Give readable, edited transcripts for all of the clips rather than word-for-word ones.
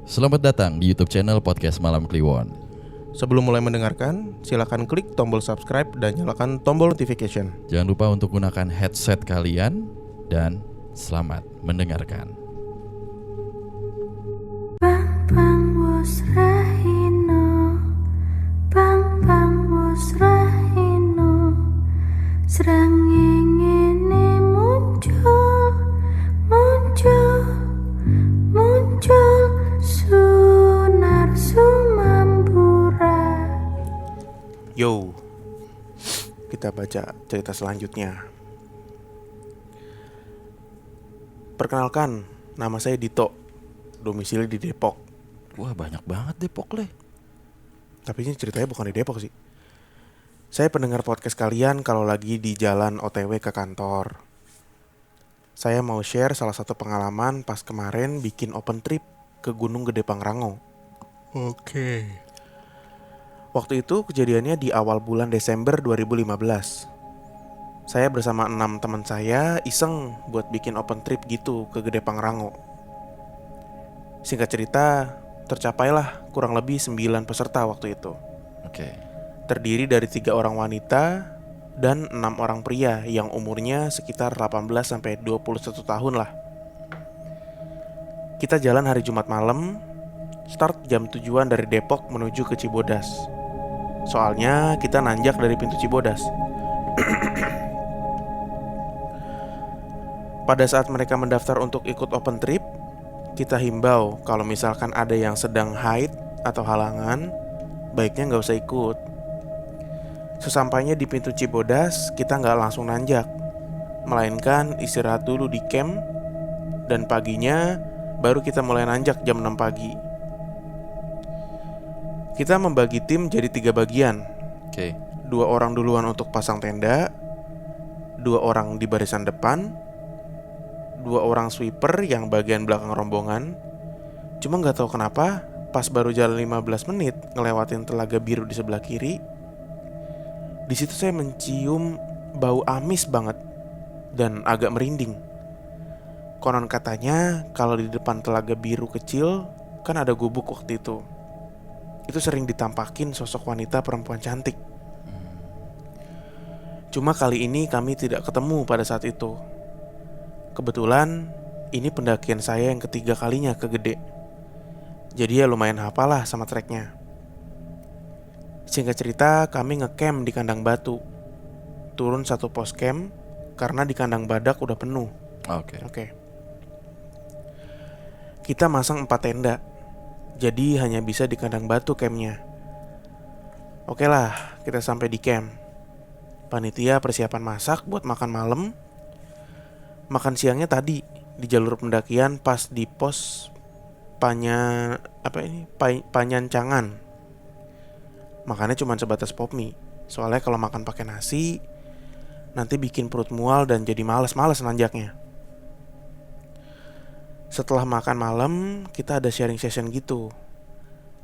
Selamat datang di YouTube channel Podcast Malam Kliwon. Sebelum mulai mendengarkan, silakan klik tombol subscribe dan nyalakan tombol notification. Jangan lupa untuk gunakan headset kalian dan selamat mendengarkan. Bang bang wos rahino, bang bang wos rahino, srengenge muncul, sunar sumambura. Yo, kita baca cerita selanjutnya. Perkenalkan, nama saya Dito, domisili di Depok. Wah, banyak banget Depok leh. Tapi ini ceritanya bukan di Depok sih. Saya pendengar podcast kalian kalau lagi di jalan OTW ke kantor. Saya mau share salah satu pengalaman pas kemarin bikin open trip ke Gunung Gede Pangrango. Oke. Waktu itu kejadiannya di awal bulan Desember 2015. Saya bersama 6 teman saya iseng buat bikin open trip gitu ke Gede Pangrango. Singkat cerita, tercapailah kurang lebih 9 peserta waktu itu. Oke. Terdiri dari 3 orang wanita dan 6 orang pria yang umurnya sekitar 18-21 tahun lah. Kita jalan hari Jumat malam, start jam tujuan dari Depok menuju ke Cibodas. Soalnya kita nanjak dari pintu Cibodas. Pada saat mereka mendaftar untuk ikut open trip, kita himbau kalau misalkan ada yang sedang haid atau halangan, baiknya nggak usah ikut. Sesampainya di pintu Cibodas, kita nggak langsung nanjak, melainkan istirahat dulu di camp, dan paginya baru kita mulai nanjak jam 6 pagi. Kita membagi tim jadi 3 bagian. Oke. 2 orang duluan untuk pasang tenda, 2 orang di barisan depan, 2 orang sweeper yang bagian belakang rombongan. Cuma nggak tahu kenapa, pas baru jalan 15 menit ngelewatin telaga biru di sebelah kiri, di situ saya mencium bau amis banget dan agak merinding. Konon katanya kalau di depan telaga biru kecil kan ada gubuk waktu itu. Itu sering ditampakin sosok wanita perempuan cantik. Cuma kali ini kami tidak ketemu pada saat itu. Kebetulan ini pendakian saya yang ketiga kalinya ke Gede. Jadi ya lumayan hafalah sama treknya. Singkat cerita, kami ngecamp di kandang batu. Turun 1 pos camp karena di kandang badak udah penuh. Oke. Kita masang 4 tenda. Jadi hanya bisa di kandang batu campnya. Oke lah, kita sampai di camp. Panitia persiapan masak buat makan malam. Makan siangnya tadi di jalur pendakian pas di pos Panyancangan. Makannya cuma sebatas pop mie. Soalnya kalau makan pakai nasi nanti bikin perut mual dan jadi malas nanjaknya. Setelah makan malam, kita ada sharing session gitu.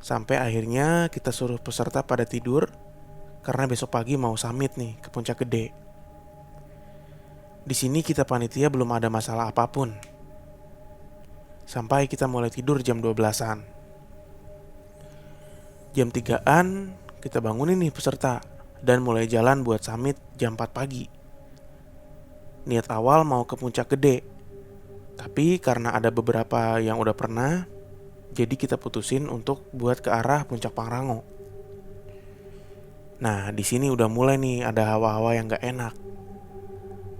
Sampai akhirnya kita suruh peserta pada tidur karena besok pagi mau summit nih ke Puncak Gede. Di sini kita panitia belum ada masalah apapun. Sampai kita mulai tidur jam 12-an. Jam 3-an kita bangunin nih peserta dan mulai jalan buat summit jam 4 pagi. Niat awal mau ke Puncak Gede, tapi karena ada beberapa yang udah pernah, jadi kita putusin untuk buat ke arah Puncak Pangrango. Nah, di sini udah mulai nih ada hawa-hawa yang gak enak.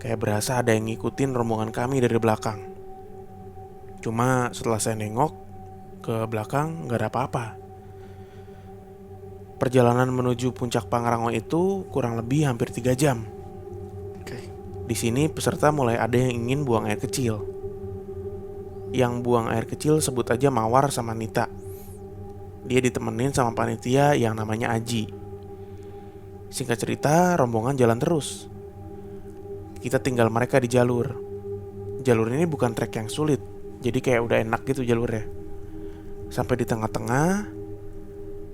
Kayak berasa ada yang ngikutin rombongan kami dari belakang. Cuma setelah saya nengok ke belakang gak ada apa-apa. Perjalanan menuju Puncak Pangrango itu kurang lebih hampir 3 jam. Oke. Di sini peserta mulai ada yang ingin buang air kecil. Yang buang air kecil sebut aja Mawar sama Nita. Dia ditemenin sama panitia yang namanya Aji. Singkat cerita, rombongan jalan terus. Kita tinggal mereka di jalur. Jalur ini bukan trek yang sulit, jadi kayak udah enak gitu jalurnya. Sampai di tengah-tengah,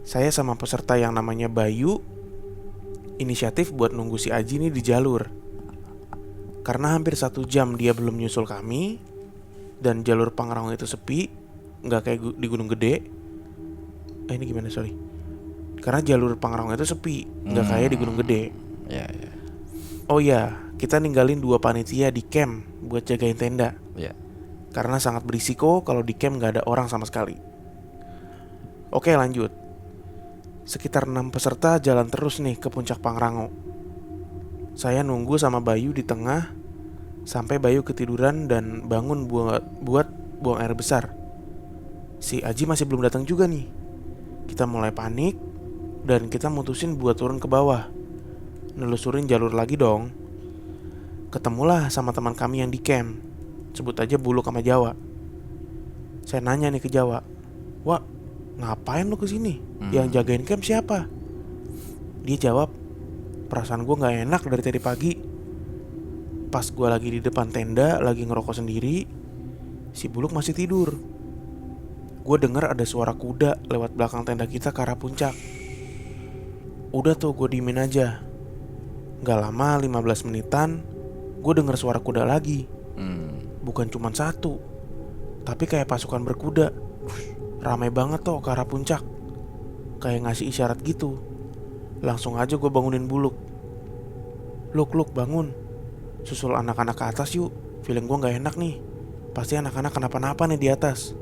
saya sama peserta yang namanya Bayu inisiatif buat nunggu si Aji nih di jalur. Karena hampir 1 jam dia belum nyusul kami dan jalur Pangrango itu sepi, nggak kayak di Gunung Gede. Ini gimana, sorry. Karena jalur Pangrango itu sepi, nggak kayak di Gunung Gede. Ya, ya. Oh iya, kita ninggalin 2 panitia di camp buat jagain tenda. Ya. Karena sangat berisiko kalau di camp nggak ada orang sama sekali. Oke, lanjut. Sekitar 6 peserta jalan terus nih ke puncak Pangrango. Saya nunggu sama Bayu di tengah sampai Bayu ketiduran dan bangun buat buang air besar. Si Aji masih belum datang juga nih. Kita mulai panik dan kita mutusin buat turun ke bawah, nelusurin jalur lagi dong. Ketemulah sama teman kami yang di camp, sebut aja Buluk sama Jawa. Saya nanya nih ke Jawa, "Wak, ngapain lu kesini? Yang jagain camp siapa?" Dia jawab, "Perasaan gue gak enak dari tadi pagi. Pas gue lagi di depan tenda, lagi ngerokok sendiri, si Buluk masih tidur. Gue denger ada suara kuda lewat belakang tenda kita ke arah puncak. Udah tuh gue diemin aja. Gak lama 15 menitan, gue denger suara kuda lagi. Bukan cuma satu, tapi kayak pasukan berkuda. Ramai banget tuh ke arah puncak, kayak ngasih isyarat gitu. Langsung aja gue bangunin Buluk. Luk bangun, susul anak-anak ke atas yuk. Feeling gue gak enak nih. Pasti anak-anak kenapa-napa nih di atas."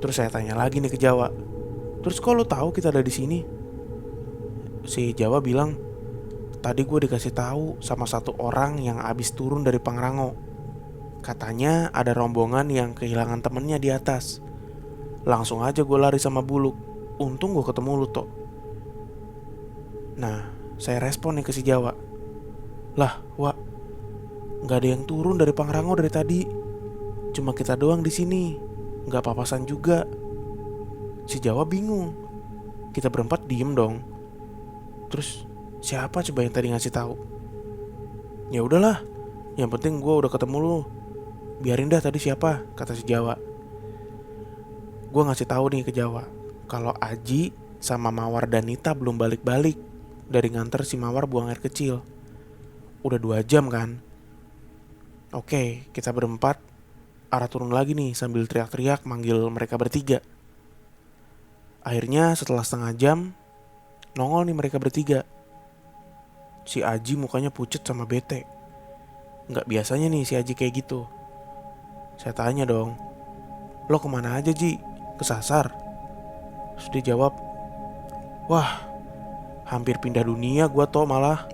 Terus saya tanya lagi nih ke Jawa, "Terus kok lo tahu kita ada di sini?" Si Jawa bilang, "Tadi gue dikasih tahu sama satu orang yang abis turun dari Pangrango. Katanya ada rombongan yang kehilangan temennya di atas. Langsung aja gue lari sama Buluk. Untung gue ketemu lu toh." Nah, saya respon nih ke si Jawa, "Lah, Wak, gak ada yang turun dari Pangrango dari tadi. Cuma kita doang di sini. Gak papasan juga." Si Jawa bingung. Kita berempat diem dong. Terus siapa coba yang tadi ngasih tahu? "Ya udahlah, yang penting gue udah ketemu lu. Biarin dah tadi siapa," kata si Jawa. Gue ngasih tahu nih ke Jawa kalau Aji sama Mawar dan Nita belum balik-balik dari nganter si Mawar buang air kecil. Udah 2 jam kan. Oke, kita berempat arah turun lagi nih sambil teriak-teriak manggil mereka bertiga. Akhirnya setelah setengah jam nongol nih mereka bertiga. Si Aji mukanya pucet sama bete. Gak biasanya nih si Aji kayak gitu. Saya tanya dong, "Lo kemana aja Ji? Kesasar?" Terus dia jawab, "Wah, hampir pindah dunia gua toh malah.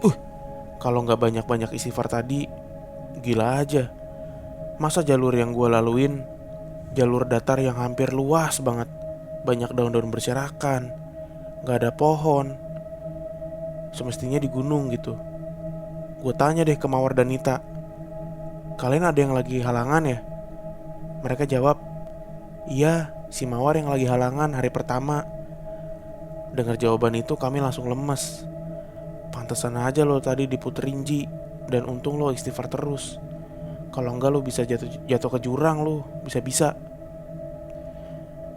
Kalau gak banyak-banyak istighfar tadi, gila aja. Masa jalur yang gue laluin, jalur datar yang hampir luas banget, banyak daun-daun berserakan, gak ada pohon. Semestinya di gunung gitu." Gue tanya deh ke Mawar dan Nita, "Kalian ada yang lagi halangan ya?" Mereka jawab, "Iya, si Mawar yang lagi halangan hari pertama." Dengar jawaban itu kami langsung lemes. Pantesan aja lo tadi diputerin Ji, dan untung lo istighfar terus. Kalau enggak lo bisa jatuh ke jurang lo, bisa-bisa.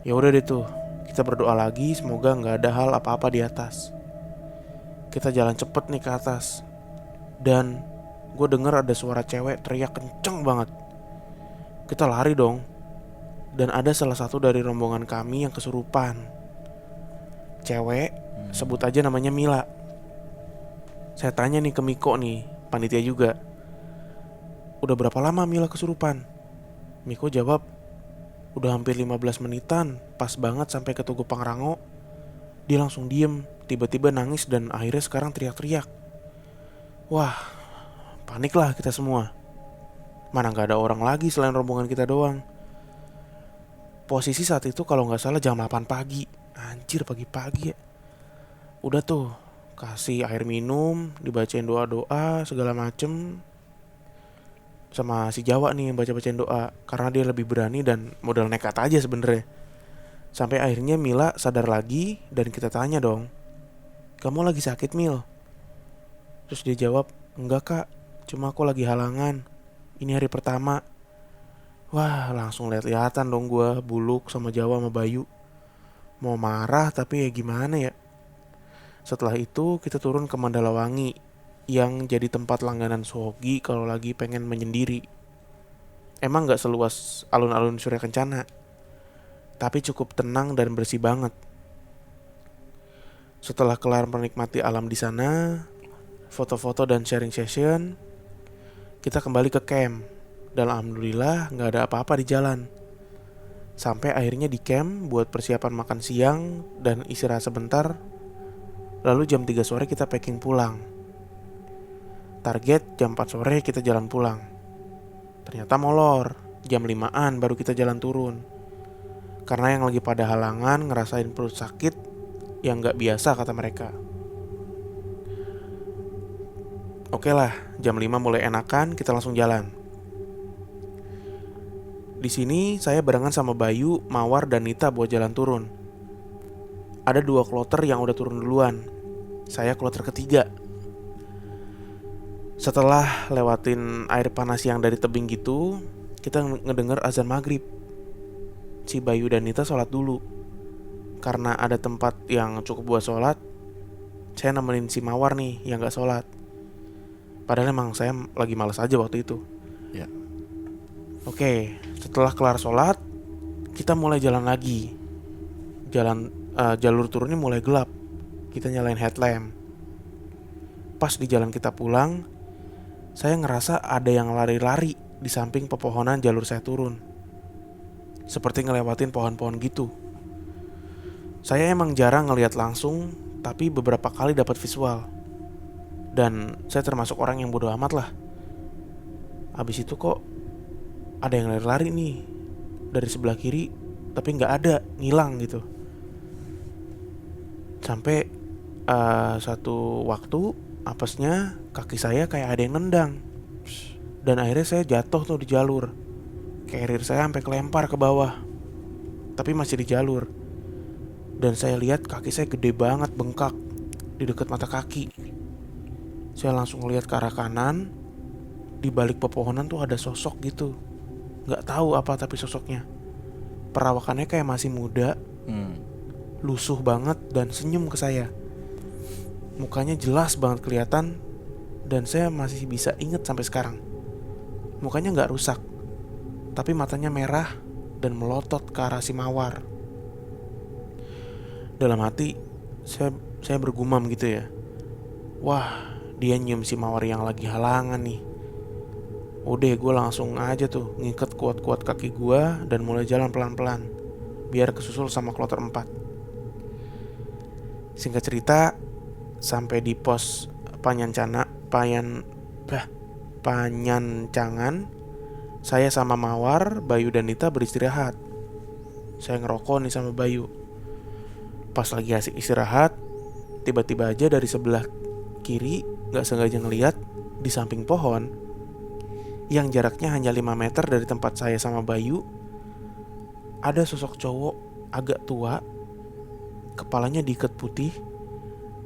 Ya udah deh tuh, kita berdoa lagi semoga nggak ada hal apa-apa di atas. Kita jalan cepet nih ke atas, dan gue denger ada suara cewek teriak kenceng banget. Kita lari dong, dan ada salah satu dari rombongan kami yang kesurupan. Cewek, sebut aja namanya Mila. Saya tanya nih ke Miko nih, panitia juga, "Udah berapa lama Mila kesurupan?" Miko jawab, "Udah hampir 15 menitan, pas banget sampai ke Tugu Pangrango. Dia langsung diem, tiba-tiba nangis dan akhirnya sekarang teriak-teriak." Wah, paniklah kita semua. Mana gak ada orang lagi selain rombongan kita doang. Posisi saat itu kalau gak salah jam 8 pagi. Anjir, pagi-pagi ya. Udah tuh, kasih air minum, dibacain doa-doa segala macem. Sama si Jawa nih yang baca-bacain doa, karena dia lebih berani dan modal nekat aja sebenarnya. Sampai akhirnya Mila sadar lagi dan kita tanya dong, "Kamu lagi sakit Mil?" Terus dia jawab, "Enggak kak, cuma aku lagi halangan. Ini hari pertama." Wah, langsung lihat-lihatan dong gue, Buluk sama Jawa sama Bayu. Mau marah tapi ya gimana ya. Setelah itu kita turun ke Mandalawangi, yang jadi tempat langganan Suhogi kalau lagi pengen menyendiri. Emang gak seluas alun-alun Surya Kencana, tapi cukup tenang dan bersih banget. Setelah kelar menikmati alam di sana, foto-foto dan sharing session, kita kembali ke camp. Dan alhamdulillah nggak ada apa-apa di jalan. Sampai akhirnya di camp buat persiapan makan siang dan istirahat sebentar. Lalu jam 3 sore kita packing pulang. Target jam 4 sore kita jalan pulang. Ternyata molor, jam 5-an baru kita jalan turun. Karena yang lagi pada halangan ngerasain perut sakit yang gak biasa kata mereka. Oke lah, jam 5 mulai enakan, kita langsung jalan. Di sini saya barengan sama Bayu, Mawar, dan Nita buat jalan turun. Ada 2 kloter yang udah turun duluan. Saya kloter ketiga. Setelah lewatin air panas yang dari tebing gitu, kita ngedenger azan maghrib. Si Bayu dan Nita sholat dulu. Karena ada tempat yang cukup buat sholat, saya nemenin si Mawar nih yang gak sholat. Padahal emang saya lagi malas aja waktu itu. Ya. Oke, setelah kelar sholat, kita mulai jalan lagi. Jalur turunnya mulai gelap. Kita nyalain headlamp. Pas di jalan kita pulang, saya ngerasa ada yang lari-lari di samping pepohonan jalur saya turun. Seperti ngelewatin pohon-pohon gitu. Saya emang jarang ngelihat langsung, tapi beberapa kali dapat visual. Dan saya termasuk orang yang bodoh amat lah. Habis itu kok ada yang lari-lari nih dari sebelah kiri, tapi nggak ada, ngilang gitu. Sampai satu waktu apesnya kaki saya kayak ada yang nendang, dan akhirnya saya jatuh tuh di jalur. Carrier saya sampai kelempar ke bawah, tapi masih di jalur. Dan saya lihat kaki saya gede banget, bengkak di dekat mata kaki. Saya langsung lihat ke arah kanan. Di balik pepohonan tuh ada sosok gitu. Gak tahu apa tapi sosoknya. Perawakannya kayak masih muda, lusuh banget dan senyum ke saya. Mukanya jelas banget kelihatan, dan saya masih bisa inget sampai sekarang. Mukanya gak rusak, tapi matanya merah dan melotot ke arah si Mawar. Dalam hati saya bergumam gitu ya. Wah, dia nyium si Mawar yang lagi halangan nih. Udah, gue langsung aja tuh ngikat kuat-kuat kaki gue dan mulai jalan pelan-pelan biar kesusul sama kloter 4. Singkat cerita, sampai di pos Panyancangan, saya sama Mawar, Bayu dan Nita beristirahat. Saya ngerokok nih sama Bayu. Pas lagi asik istirahat, tiba-tiba aja dari sebelah kiri gak sengaja ngeliat di samping pohon yang jaraknya hanya 5 meter dari tempat saya sama Bayu, ada sosok cowok agak tua, kepalanya diikat putih,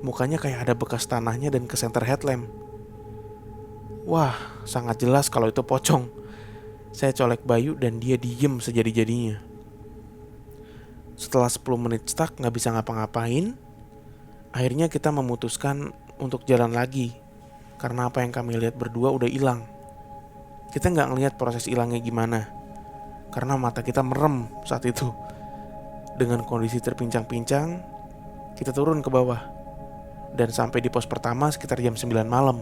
mukanya kayak ada bekas tanahnya dan kesenter headlamp. Wah, sangat jelas kalau itu pocong. Saya colek Bayu dan dia diem sejadi-jadinya. Setelah 10 menit stuck gak bisa ngapa-ngapain, akhirnya kita memutuskan untuk jalan lagi. Karena apa yang kami lihat berdua udah hilang. Kita gak ngelihat proses hilangnya gimana, karena mata kita merem saat itu. Dengan kondisi terpincang-pincang, kita turun ke bawah dan sampai di pos pertama sekitar jam 9 malam.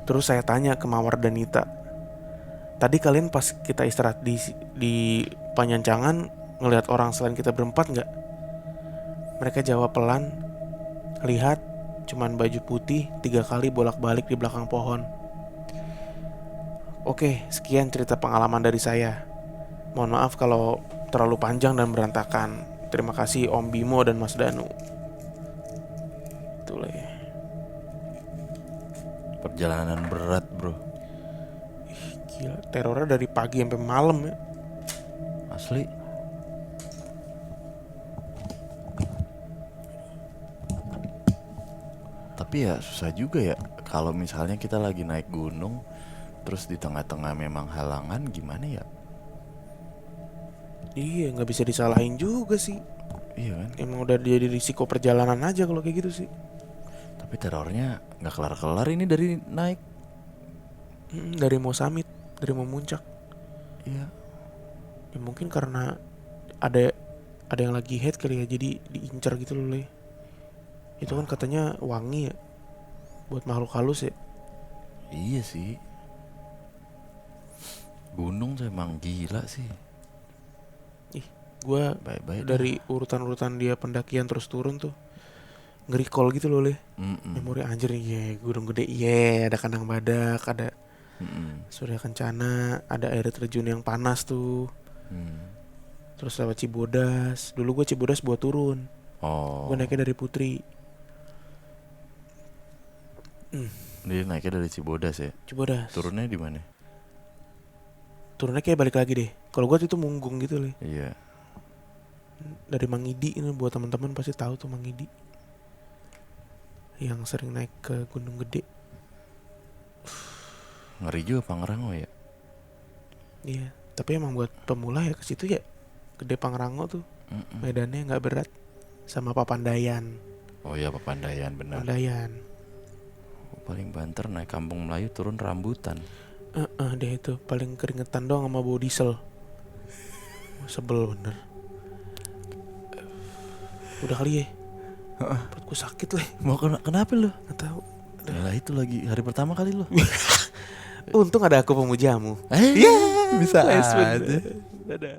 Terus saya tanya ke Mawar dan Nita, tadi kalian pas kita istirahat di Panyancangan ngelihat orang selain kita berempat gak? Mereka jawab pelan, lihat cuman baju putih 3 kali bolak-balik di belakang pohon. Oke, sekian cerita pengalaman dari saya. Mohon maaf kalau terlalu panjang dan berantakan. Terima kasih Om Bimo dan Mas Danu. Itulah ya. Perjalanan berat, bro. Gila, terornya dari pagi sampai malam ya. Asli. Tapi ya susah juga ya kalau misalnya kita lagi naik gunung, terus di tengah-tengah memang halangan, gimana ya? Iya, gak bisa disalahin juga sih. Iya kan? Emang udah jadi risiko perjalanan aja kalau kayak gitu sih. Tapi terornya gak kelar-kelar ini dari naik. Dari mau summit, dari mau muncak. Iya. Ya mungkin karena ada yang lagi head kali ya, jadi diincar gitu loh, Le. Itu kan katanya wangi ya, buat makhluk halus ya. Iya sih. Gunung tuh emang gila sih. Gue Baik-baik dari urutan-urutan dia pendakian terus turun tuh nge-recall gitu loh, Le. Memori anjir nih, yeah, gunung gede, iya, ada kandang badak, ada Surya Kencana, ada air terjun yang panas tuh. Terus lewat Cibodas. Dulu gue Cibodas buat turun. Oh. Gue naiknya dari Putri. Dia naiknya dari Cibodas ya. Cibodas. Turunnya di mana? Turunnya kayak balik lagi deh. Kalau gue itu Munggung gitu, Le. Iya. Dari Mangidi ini, buat teman-teman pasti tahu tuh Mangidi. Yang sering naik ke Gunung Gede. Ngeri juga Pangrango ya. Iya, tapi emang buat pemula ya ke situ ya. Gede Pangrango tuh. Medannya nggak berat. Sama Papandayan. Oh iya, Papandayan benar. Papandayan. Paling banter naik Kampung Melayu turun rambutan. Dia itu paling keringetan doang sama bau diesel. Sebel bener. Udah kali ya. Perutku sakit, Le. Mau kenapa lu? Nggak tahu. Lah itu lagi hari pertama kali lu. Untung ada aku pemujamu. Iya, bisa Nice, aja. bener. Dadah.